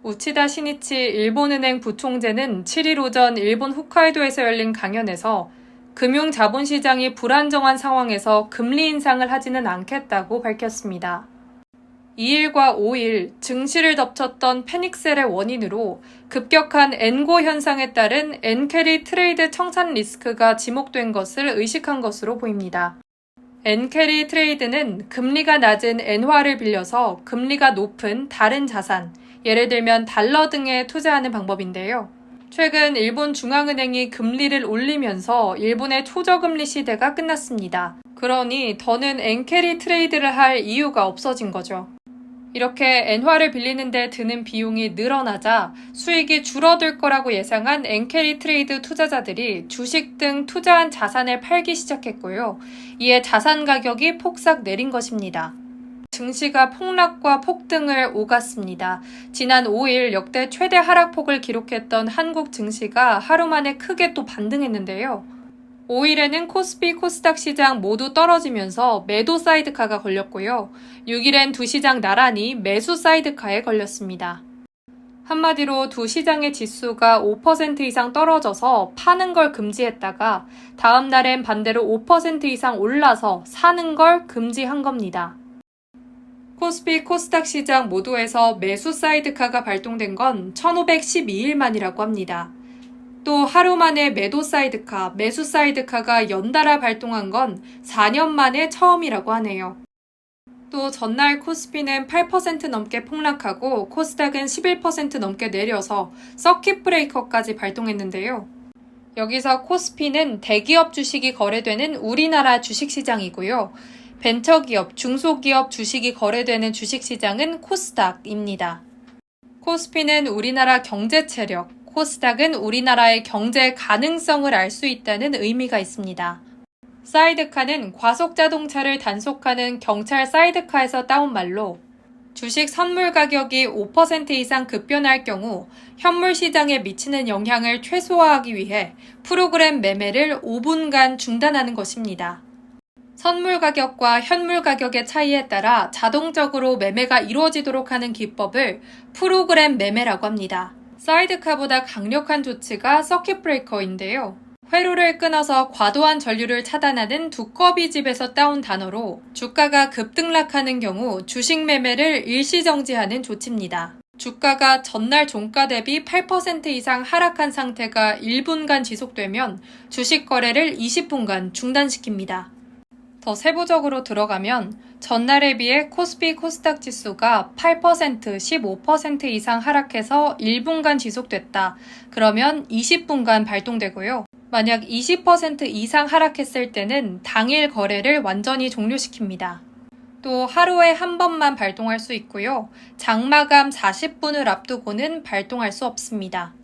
우치다 시니치 일본은행 부총재는 7일 오전 일본 홋카이도에서 열린 강연에서 금융자본시장이 불안정한 상황에서 금리 인상을 하지는 않겠다고 밝혔습니다. 2일과 5일 증시를 덮쳤던 패닉셀의 원인으로 급격한 엔고 현상에 따른 엔캐리 트레이드 청산 리스크가 지목된 것을 의식한 것으로 보입니다. 엔캐리 트레이드는 금리가 낮은 엔화를 빌려서 금리가 높은 다른 자산, 예를 들면 달러 등에 투자하는 방법인데요. 최근 일본 중앙은행이 금리를 올리면서 일본의 초저금리 시대가 끝났습니다. 그러니 더는 엔캐리 트레이드를 할 이유가 없어진 거죠. 이렇게 엔화를 빌리는데 드는 비용이 늘어나자 수익이 줄어들 거라고 예상한 엔캐리 트레이드 투자자들이 주식 등 투자한 자산을 팔기 시작했고요. 이에 자산 가격이 폭삭 내린 것입니다. 증시가 폭락과 폭등을 오갔습니다. 지난 5일 역대 최대 하락폭을 기록했던 한국 증시가 하루 만에 크게 또 반등했는데요. 5일에는 코스피, 코스닥 시장 모두 떨어지면서 매도 사이드카가 걸렸고요. 6일엔 두 시장 나란히 매수 사이드카에 걸렸습니다. 한마디로 두 시장의 지수가 5% 이상 떨어져서 파는 걸 금지했다가 다음 날엔 반대로 5% 이상 올라서 사는 걸 금지한 겁니다. 코스피, 코스닥 시장 모두에서 매수 사이드카가 발동된 건 1512일 만이라고 합니다. 또 하루 만에 매도 사이드카, 매수 사이드카가 연달아 발동한 건 4년 만에 처음이라고 하네요. 또 전날 코스피는 8% 넘게 폭락하고 코스닥은 11% 넘게 내려서 서킷 브레이커까지 발동했는데요. 여기서 코스피는 대기업 주식이 거래되는 우리나라 주식시장이고요. 벤처기업, 중소기업 주식이 거래되는 주식시장은 코스닥입니다. 코스피는 우리나라 경제 체력, 코스닥은 우리나라의 경제 가능성을 알 수 있다는 의미가 있습니다. 사이드카는 과속자동차를 단속하는 경찰 사이드카에서 따온 말로 주식 선물 가격이 5% 이상 급변할 경우 현물 시장에 미치는 영향을 최소화하기 위해 프로그램 매매를 5분간 중단하는 것입니다. 선물 가격과 현물 가격의 차이에 따라 자동적으로 매매가 이루어지도록 하는 기법을 프로그램 매매라고 합니다. 사이드카보다 강력한 조치가 서킷 브레이커인데요. 회로를 끊어서 과도한 전류를 차단하는 두꺼비집에서 따온 단어로 주가가 급등락하는 경우 주식 매매를 일시정지하는 조치입니다. 주가가 전날 종가 대비 8% 이상 하락한 상태가 1분간 지속되면 주식 거래를 20분간 중단시킵니다. 더 세부적으로 들어가면 전날에 비해 코스피 코스닥 지수가 8%, 15% 이상 하락해서 1분간 지속됐다. 그러면 20분간 발동되고요. 만약 20% 이상 하락했을 때는 당일 거래를 완전히 종료시킵니다. 또 하루에 한 번만 발동할 수 있고요. 장마감 40분을 앞두고는 발동할 수 없습니다.